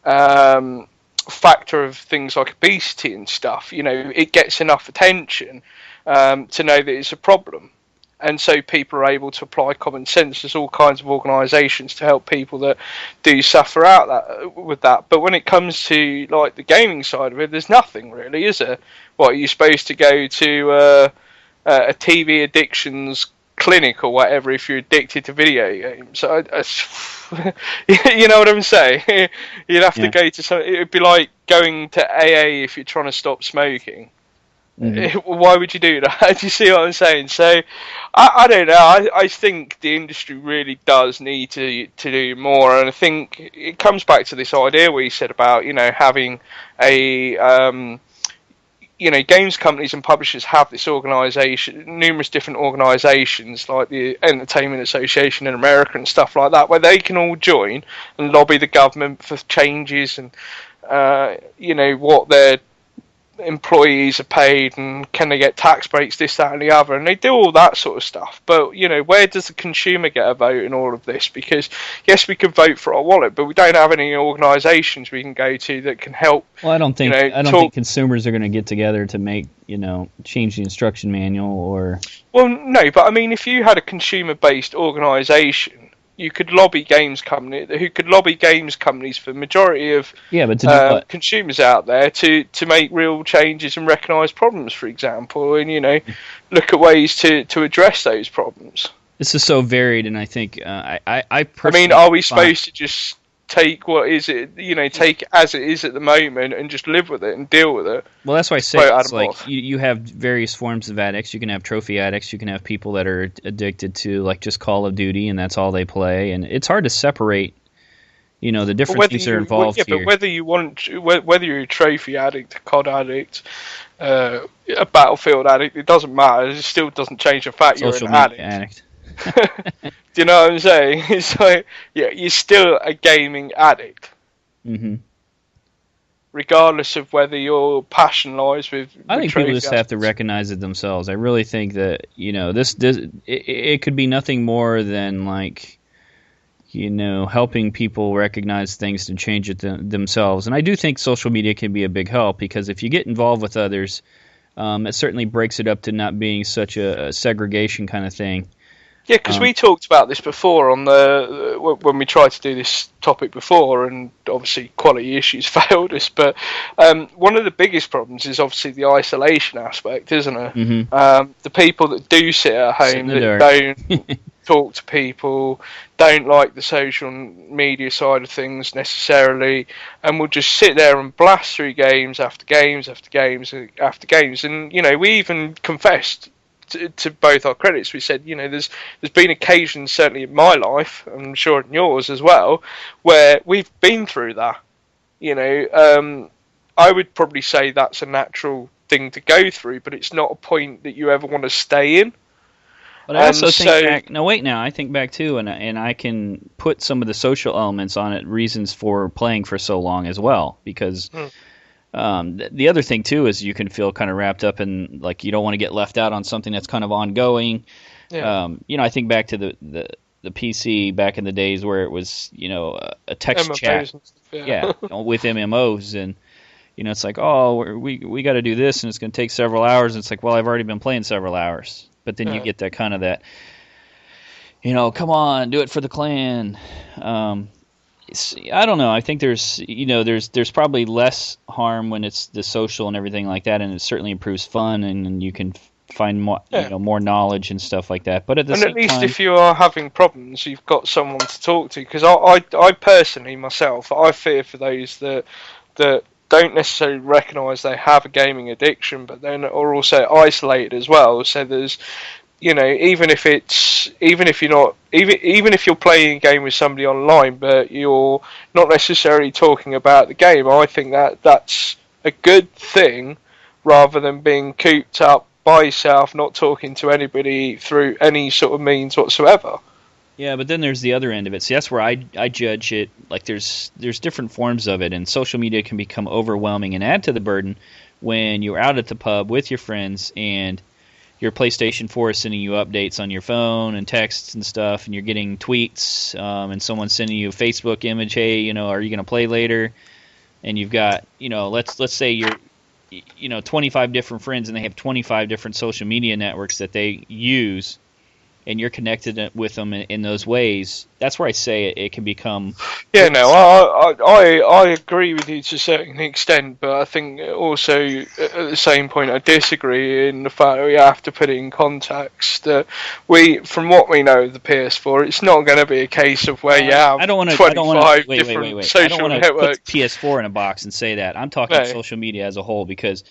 factor of things like obesity and stuff, it gets enough attention to know that it's a problem. And so people are able to apply common sense. There's all kinds of organisations to help people that do suffer out with that. But when it comes to like the gaming side of it, there's nothing really, is there? What, are you supposed to go to a TV addictions clinic or whatever if you're addicted to video games? You know what I'm saying? You'd have to go to some. It would be like going to AA if you're trying to stop smoking. Why would you do that? Do you see what I'm saying? So, I don't know. I think the industry really does need to do more, and I think it comes back to this idea we said about having a games companies and publishers have this organisation, numerous different organisations like the Entertainment Association in America and stuff like that, where they can all join and lobby the government for changes and what their employees are paid and can they get tax breaks, this, that and the other, and they do all that sort of stuff. But where does the consumer get a vote in all of this? Because yes, we can vote for our wallet, but we don't have any organisations we can go to that can help. Well, I don't think consumers are going to get together to make change the instruction manual or. Well, no, but I mean, if you had a consumer-based organisation, you could lobby games companies for the majority of consumers out there to make real changes and recognise problems, for example, and look at ways to address those problems. This is so varied, and I think I mean, are we supposed to just take what is it, take it as it is at the moment and just live with it and deal with it? Well, that's why I say it's like you have various forms of addicts. You can have trophy addicts. You can have people that are addicted to like just Call of Duty and that's all they play. And it's hard to separate, the different things that are involved here. But whether you're a trophy addict, a COD addict, a Battlefield addict, it doesn't matter. It still doesn't change the fact you're an addict. Do you know what I'm saying? It's like, you're still a gaming addict. Mm-hmm. Regardless of whether your passion lies with. I think people just have to recognize it themselves. I really think that it could be nothing more than like, helping people recognize things and change it themselves. And I do think social media can be a big help because if you get involved with others, it certainly breaks it up to not being such a segregation kind of thing. Yeah, because we talked about this before on when we tried to do this topic before, and obviously quality issues failed us. But one of the biggest problems is obviously the isolation aspect, isn't it? Mm-hmm. The people that do sit at home that don't talk to people, don't like the social media side of things necessarily, and will just sit there and blast through games after games after games after games. And we even confessed. To both our credits, we said, there's been occasions, certainly in my life, and I'm sure in yours as well, where we've been through that. I would probably say that's a natural thing to go through, but it's not a point that you ever want to stay in. But I also think back. No, wait. Now I think back too, and I can put some of the social elements on it, reasons for playing for so long as well, because. The other thing too is you can feel kind of wrapped up in like you don't want to get left out on something that's kind of ongoing. Yeah. I think back to the PC back in the days where it was a text MMOs chat, and stuff, with MMOs, and it's like we got to do this and it's going to take several hours. And it's like, well, I've already been playing several hours, but then you get that kind of that come on, do it for the clan. I don't know. I think there's probably less harm when it's the social and everything like that, and it certainly improves fun, and you can find more, more knowledge and stuff like that. But at least if you are having problems, you've got someone to talk to. Because I personally myself, I fear for those that don't necessarily recognise they have a gaming addiction, but then are also isolated as well. So there's even if you're playing a game with somebody online, but you're not necessarily talking about the game, I think that's a good thing, rather than being cooped up by yourself, not talking to anybody through any sort of means whatsoever. Yeah, but then there's the other end of it. See, that's where I judge it. Like there's different forms of it, and social media can become overwhelming and add to the burden when you're out at the pub with your friends and your PlayStation 4 is sending you updates on your phone and texts and stuff, and you're getting tweets, and someone's sending you a Facebook image, hey, are you going to play later? And you've got, let's say you're, 25 different friends, and they have 25 different social media networks that they use, and you're connected with them in those ways. That's where I say it can become. Yeah, no, I agree with you to a certain extent, but I think also at the same point I disagree in the fact that we have to put it in context. From what we know of the PS4, it's not going to be a case of where you have 25 different social networks. Put PS4 in a box and say that. I'm talking social media as a whole, because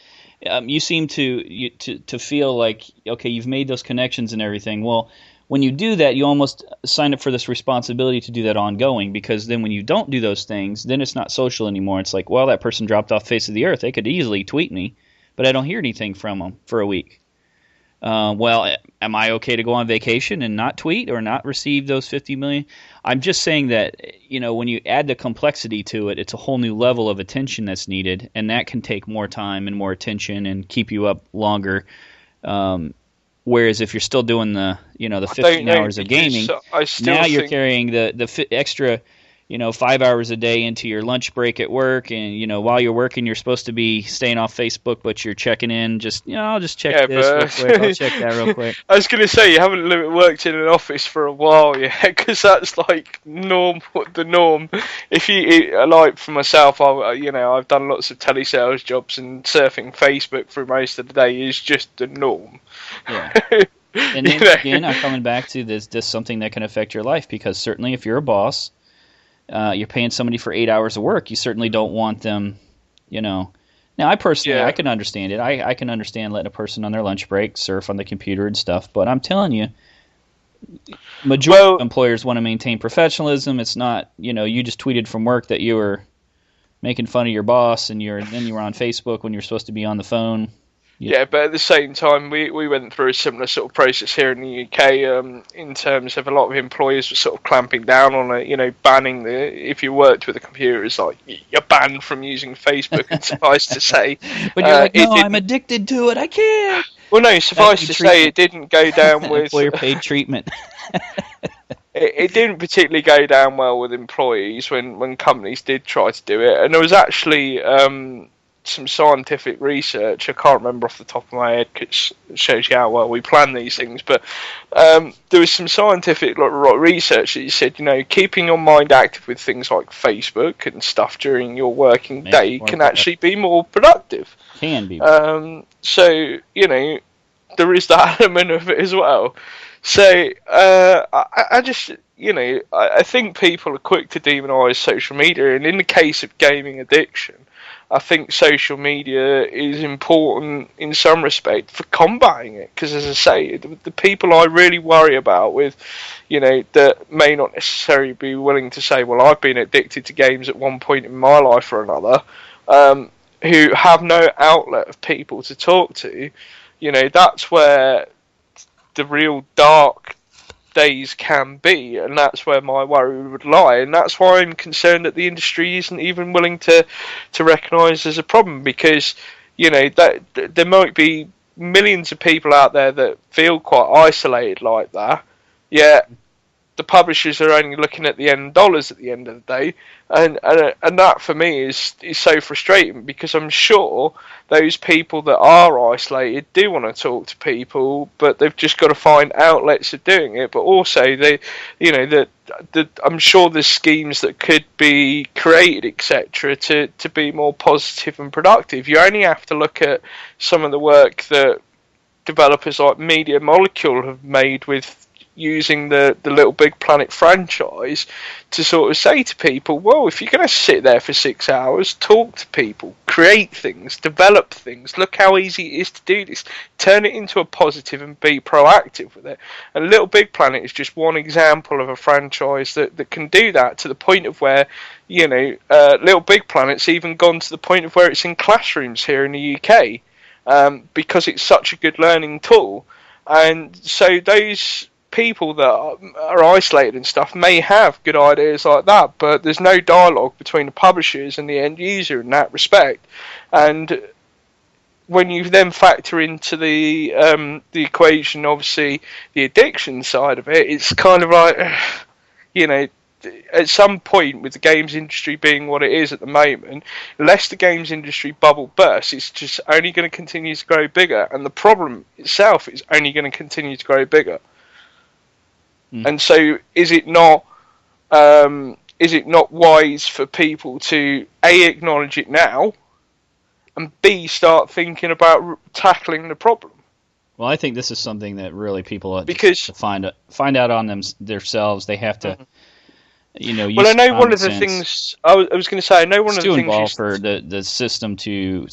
you seem to feel like, okay, you've made those connections and everything. Well, when you do that, you almost sign up for this responsibility to do that ongoing, because then when you don't do those things, then it's not social anymore. It's like, well, that person dropped off the face of the earth. They could easily tweet me, but I don't hear anything from them for a week. Well, am I okay to go on vacation and not tweet or not receive those 50 million? I'm just saying that, when you add the complexity to it, it's a whole new level of attention that's needed, and that can take more time and more attention and keep you up longer. Whereas if you're still doing the 15 hours of gaming, now you're carrying the extra 5 hours a day into your lunch break at work, and while you're working, you're supposed to be staying off Facebook, but you're checking in. I'll just check this real quick. I'll check that real quick. I was going to say, you haven't worked in an office for a while yet, because that's like the norm. If you like, for myself, I've done lots of telesales jobs, and surfing Facebook for most of the day is just the norm. Yeah. And then again, I'm coming back to this something that can affect your life, because certainly if you're a boss, you're paying somebody for 8 hours of work, you certainly don't want them, Now, I personally, I can understand it. I can understand letting a person on their lunch break surf on the computer and stuff, but I'm telling you, majority of employers want to maintain professionalism. It's not, you just tweeted from work that you were making fun of your boss, and then you were on Facebook when you're supposed to be on the phone. Yeah, but at the same time, we went through a similar sort of process here in the UK, in terms of a lot of employers were sort of clamping down on it, banning if you worked with a computer, it's like, you're banned from using Facebook, and suffice to say. But you're like, no, I'm addicted to it, I can't. Well, no, suffice to say, it didn't go down with... Employer-paid treatment. It didn't particularly go down well with employees when companies did try to do it, and there was actually... some scientific research, I can't remember off the top of my head, because it shows you how well we plan these things, but there was some scientific research that said, keeping your mind active with things like Facebook and stuff during your working day can actually be more productive. Can be. So, there is that element of it as well. So, I just... I think people are quick to demonise social media, and in the case of gaming addiction, I think social media is important in some respect for combating it, because, as I say, the people I really worry about with, that may not necessarily be willing to say, well, I've been addicted to games at one point in my life or another, who have no outlet of people to talk to, that's where the real dark days can be, and that's where my worry would lie, and that's why I'm concerned that the industry isn't even willing to recognise there's a problem, because that there might be millions of people out there that feel quite isolated like that, yet the publishers are only looking at the end dollars at the end of the day, and that for me is so frustrating, because I'm sure those people that are isolated do want to talk to people, but they've just got to find outlets of doing it. But also I'm sure there's schemes that could be created, etc., to be more positive and productive. You only have to look at some of the work that developers like Media Molecule have made with using the Little Big Planet franchise to sort of say to people, well, if you're going to sit there for 6 hours, talk to people, create things, develop things, look how easy it is to do this, turn it into a positive and be proactive with it. And Little Big Planet is just one example of a franchise that can do that, to the point of where, Little Big Planet's even gone to the point of where it's in classrooms here in the UK, because it's such a good learning tool. And so those people that are isolated and stuff may have good ideas like that, but there's no dialogue between the publishers and the end user in that respect. And when you then factor into the equation, obviously the addiction side of it, it's kind of like, at some point, with the games industry being what it is at the moment, unless the games industry bubble bursts, it's just only going to continue to grow bigger, and the problem itself is only going to continue to grow bigger. And so, is it not wise for people to A, acknowledge it now, and B, start thinking about tackling the problem? Well, I think this is something that really people have to find out on themselves. They have to, well, I know one of the things I was going to say. I know one of the things involved for the system to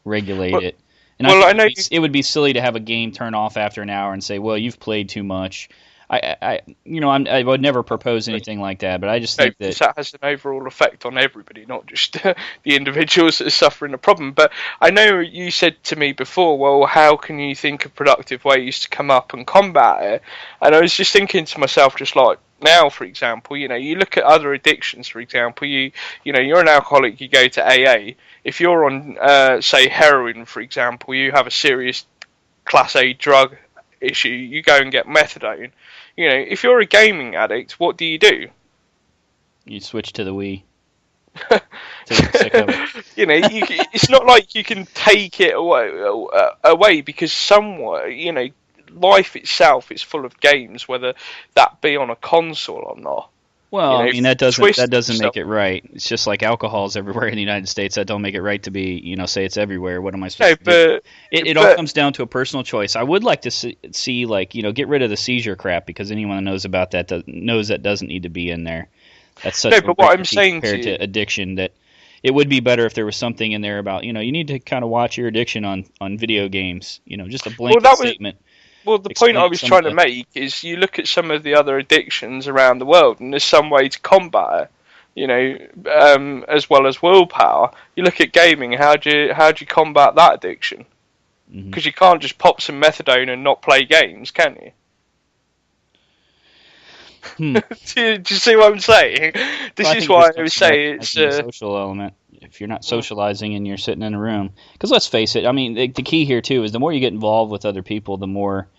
regulate it. And well, I I know think it would be silly to have a game turn off after an hour and say, well, you've played too much. I would never propose anything like that, but I just think that has an overall effect on everybody, not just the individuals that are suffering the problem. But I know you said to me before, well, how can you think of productive ways to come up and combat it? And I was just thinking to myself, just like now, for example, you look at other addictions. For example, you're an alcoholic, you go to AA. If you're on, say, heroin, for example, you have a serious Class A drug issue, you go and get methadone. If you're a gaming addict, what do? You switch to the Wii. It's not like you can take it away because somewhere, life itself is full of games, whether that be on a console or not. Well, I mean, that doesn't make it right. It's just like alcohol's everywhere in the United States. That don't make it right to be, say it's everywhere. What am I supposed to do? It all comes down to a personal choice. I would like to see like, get rid of the seizure crap, because anyone that knows about that knows that doesn't need to be in there. That's such but what I'm saying compared to addiction, that it would be better if there was something in there about, you need to kind of watch your addiction on video games. Just a blanket statement. Well, the point I was trying to make is you look at some of the other addictions around the world, and there's some way to combat it, as well as willpower. You look at gaming, how do you combat that addiction? Because you can't just pop some methadone and not play games, can you? Do you see what I'm saying? This is why I would say it's a social element. If you're not socializing and you're sitting in a room, because let's face it, I mean, the key here too is the more you get involved with other people, the more,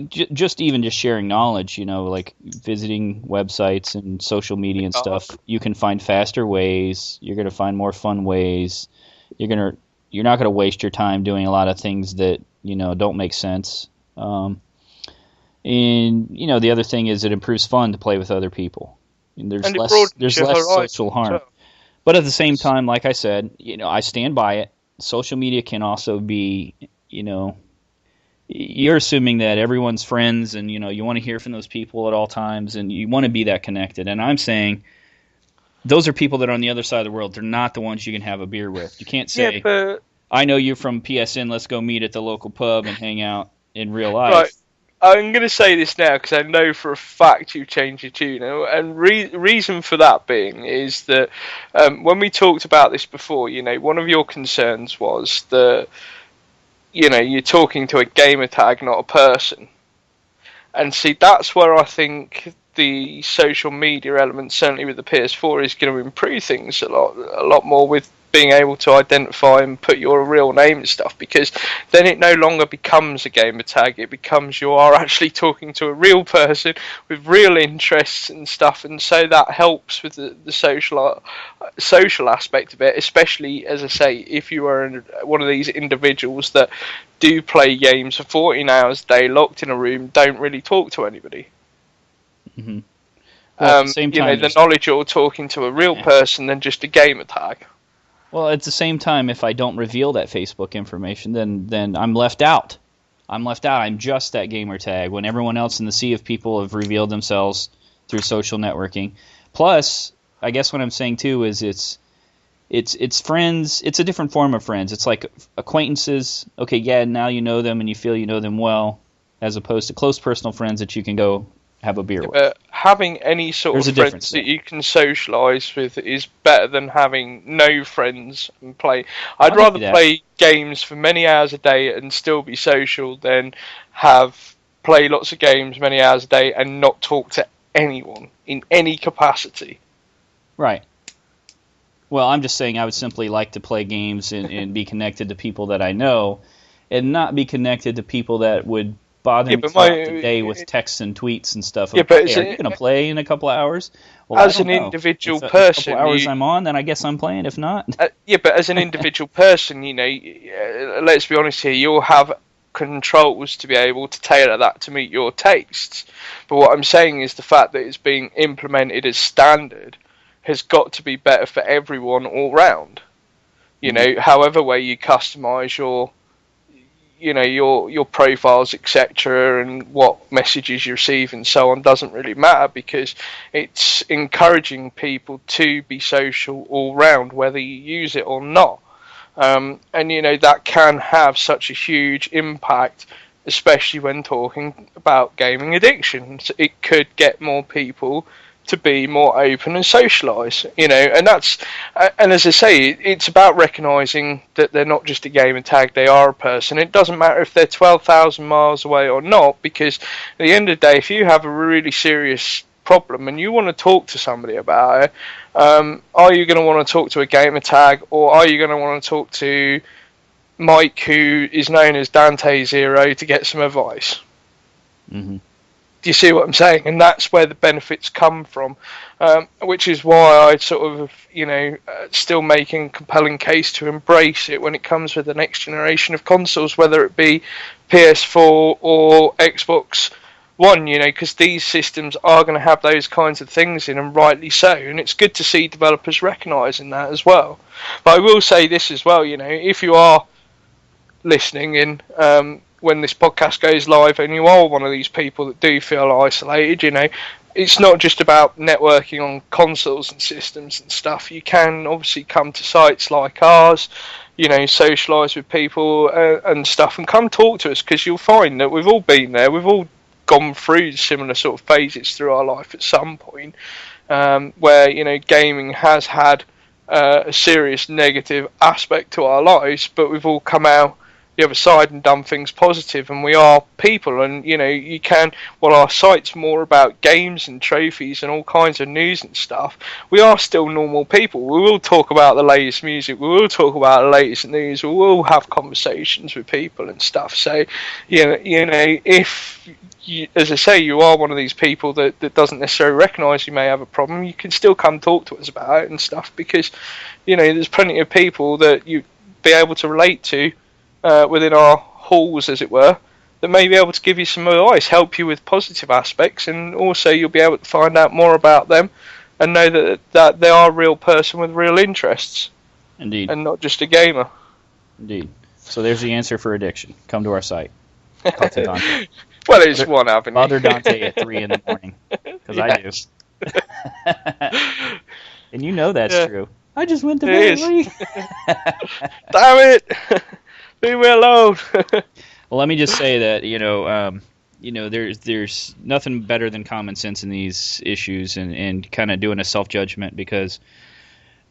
just sharing knowledge, like visiting websites and social media and stuff, you can find faster ways. You're going to find more fun ways. You're not going to waste your time doing a lot of things that don't make sense. And the other thing is it improves fun to play with other people. And there's less social harm. But at the same time, like I said, I stand by it. Social media can also be, you're assuming that everyone's friends, and you want to hear from those people at all times, and you want to be that connected. And I'm saying those are people that are on the other side of the world. They're not the ones you can have a beer with. You can't say, I know you from PSN, let's go meet at the local pub and hang out in real life. Right. I'm going to say this now because I know for a fact you've changed your tune. And reason for that being is that when we talked about this before, one of your concerns was that, you're talking to a gamer tag, not a person. And see, that's where I think the social media element, certainly with the PS4, is going to improve things a lot more with being able to identify and put your real name and stuff, because then it no longer becomes a gamer tag. It becomes you are actually talking to a real person with real interests and stuff, and so that helps with the social aspect of it, especially, as I say, if you are one of these individuals that do play games for 14 hours a day, locked in a room, don't really talk to anybody. Mm-hmm. Well, at the same time, the knowledge you're talking to a real person than just a gamer tag. Well, at the same time, if I don't reveal that Facebook information, then I'm left out. I'm just that gamer tag when everyone else in the sea of people have revealed themselves through social networking. Plus, I guess what I'm saying too is it's friends. It's a different form of friends. It's like acquaintances. Okay, yeah, now you know them and you feel you know them well, as opposed to close personal friends that you can go have a beer with. Having any sort of friends that you can socialise with is better than having no friends and play. I'd rather play games for many hours a day and still be social than play lots of games many hours a day and not talk to anyone in any capacity. Right. Well, I'm just saying I would simply like to play games and be connected to people that I know, and not be connected to people that would bother me today with texts and tweets and stuff. Yeah, but are you going to play in a couple of hours? Well, as an individual person, a couple hours I'm on, then I guess I'm playing. If not, but as an individual person, let's be honest here, you'll have controls to be able to tailor that to meet your tastes. But what I'm saying is the fact that it's being implemented as standard has got to be better for everyone all round. However way you customize your profiles, etc., and what messages you receive and so on doesn't really matter, because it's encouraging people to be social all round, whether you use it or not. And that can have such a huge impact, especially when talking about gaming addiction. It could get more people to be more open and socialise, and and as I say, it's about recognising that they're not just a gamer tag, they are a person. It doesn't matter if they're 12,000 miles away or not, because at the end of the day, if you have a really serious problem and you want to talk to somebody about it, are you going to want to talk to a gamer tag, or are you going to want to talk to Mike, who is known as Dante Zero, to get some advice? Mm-hmm. Do you see what I'm saying? And that's where the benefits come from, which is why I sort of, still making a compelling case to embrace it when it comes with the next generation of consoles, whether it be PS4 or Xbox One, because these systems are going to have those kinds of things in, and rightly so. And it's good to see developers recognising that as well. But I will say this as well, if you are listening in, when this podcast goes live and you are one of these people that do feel isolated, it's not just about networking on consoles and systems and stuff. You can obviously come to sites like ours, socialise with people and stuff, and come talk to us, because you'll find that we've all been there. We've all gone through similar sort of phases through our life at some point, where, gaming has had a serious negative aspect to our lives, but we've all come out the other side and done things positive, and we are people. And you can, while our site's more about games and trophies and all kinds of news and stuff, we are still normal people. We will talk about the latest music, we will talk about the latest news, we will have conversations with people and stuff. So if you, as I say, you are one of these people that doesn't necessarily recognise you may have a problem, you can still come talk to us about it and stuff, because there's plenty of people that you be able to relate to within our halls, as it were, that may be able to give you some advice, help you with positive aspects, and also you'll be able to find out more about them and know that they are a real person with real interests. Indeed. And not just a gamer. Indeed. So there's the answer for addiction. Come to our site. Talk to Dante. Well, it's one avenue. Bother Dante at 3 in the morning, because yes. I do. And that's true. I just went to bed. Damn it! Leave me alone. Well, let me just say that there's nothing better than common sense in these issues, and kind of doing a self-judgment, because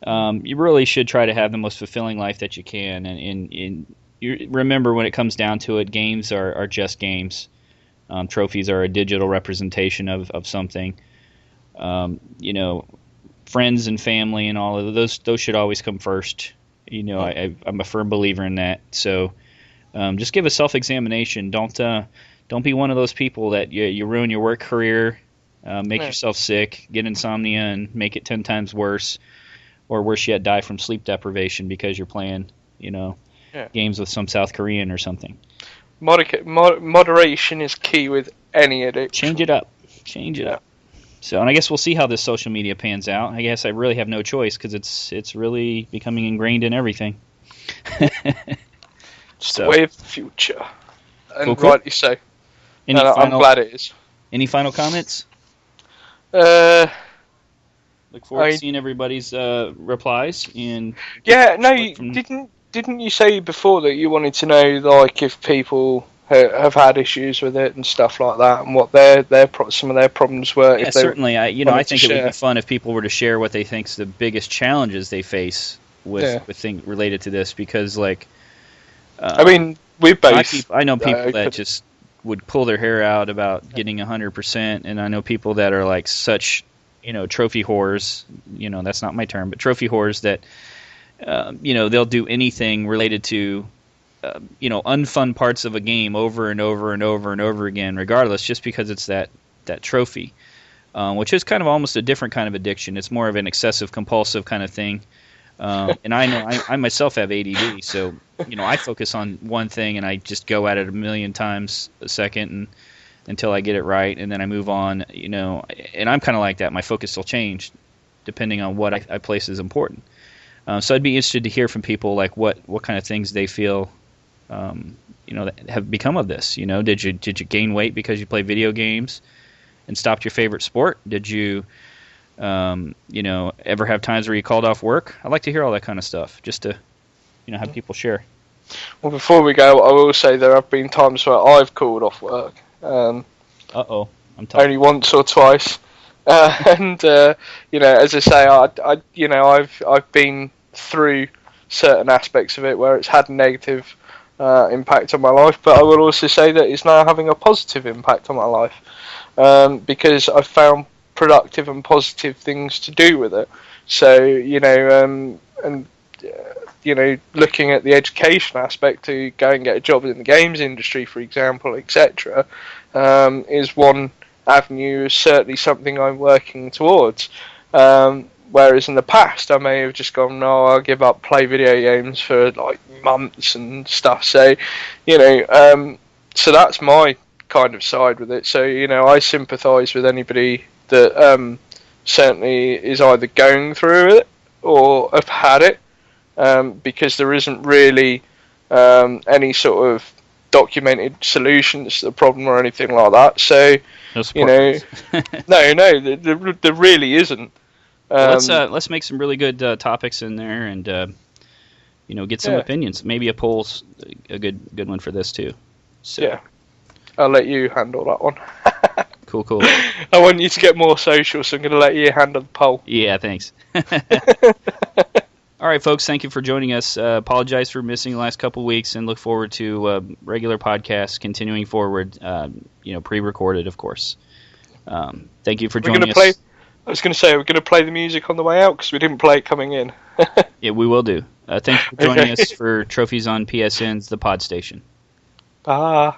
you really should try to have the most fulfilling life that you can. And you remember, when it comes down to it, games are just games. Trophies are a digital representation of something. Friends and family and all of those should always come first. I'm a firm believer in that. So just give a self-examination. Don't be one of those people that you ruin your work career, make yourself sick, get insomnia, and make it 10 times worse, or worse yet, die from sleep deprivation because you're playing, games with some South Korean or something. Moderation is key with any addiction. Change it up. So, and I guess we'll see how this social media pans out. I guess I really have no choice, because it's really becoming ingrained in everything. It's the way of the future. And cool. Rightly so. I'm glad it is. Any final comments? Look forward to seeing everybody's replies. And didn't you say before that you wanted to know, like, if people have had issues with it and stuff like that, and what some of their problems were? Yeah, certainly. I think it would be fun if people were to share what they think's the biggest challenges they face with things related to this, because we both. I know people that just would pull their hair out about getting 100%, and I know people that are like such trophy whores. That's not my term, but trophy whores that they'll do anything related to unfun parts of a game over and over and over and over again, regardless, just because it's that trophy, which is kind of almost a different kind of addiction. It's more of an excessive compulsive kind of thing. And I know I myself have ADD, so I focus on one thing and I just go at it a million times a second until I get it right, and then I move on. And I'm kind of like that. My focus will change depending on what I place as important. So I'd be interested to hear from people, like what kind of things they feel that have become of this. Did you gain weight because you play video games and stopped your favorite sport? Did you ever have times where you called off work? I'd like to hear all that kind of stuff, just to have people share. Well, before we go, I will say there have been times where I've called off work. Uh-oh. I'm telling only once or twice. And as I say, I've been through certain aspects of it where it's had a negative impact on my life, but I will also say that it's now having a positive impact on my life, because I've found productive and positive things to do with it. So, looking at the education aspect to go and get a job in the games industry, for example, etc., is one avenue, is certainly something I'm working towards. Whereas in the past, I may have just gone, no, I'll give up, play video games for like months and stuff. So, so that's my kind of side with it. So, I sympathise with anybody that certainly is either going through it or have had it, because there isn't really any sort of documented solutions to the problem or anything like that. So, no no, there really isn't. Let's make some really good topics in there, and get some opinions. Maybe a poll's a good one for this too. So. Yeah, I'll let you handle that one. Cool. I want you to get more social, so I'm going to let you handle the poll. Yeah, thanks. All right, folks, thank you for joining us. Apologize for missing the last couple weeks, and look forward to regular podcasts continuing forward, pre-recorded, of course. Thank you for joining us. I was going to say, we're going to play the music on the way out, because we didn't play it coming in. Yeah, we will do. Thank you for joining us for Trophies on PSN's The PodStation. Bye.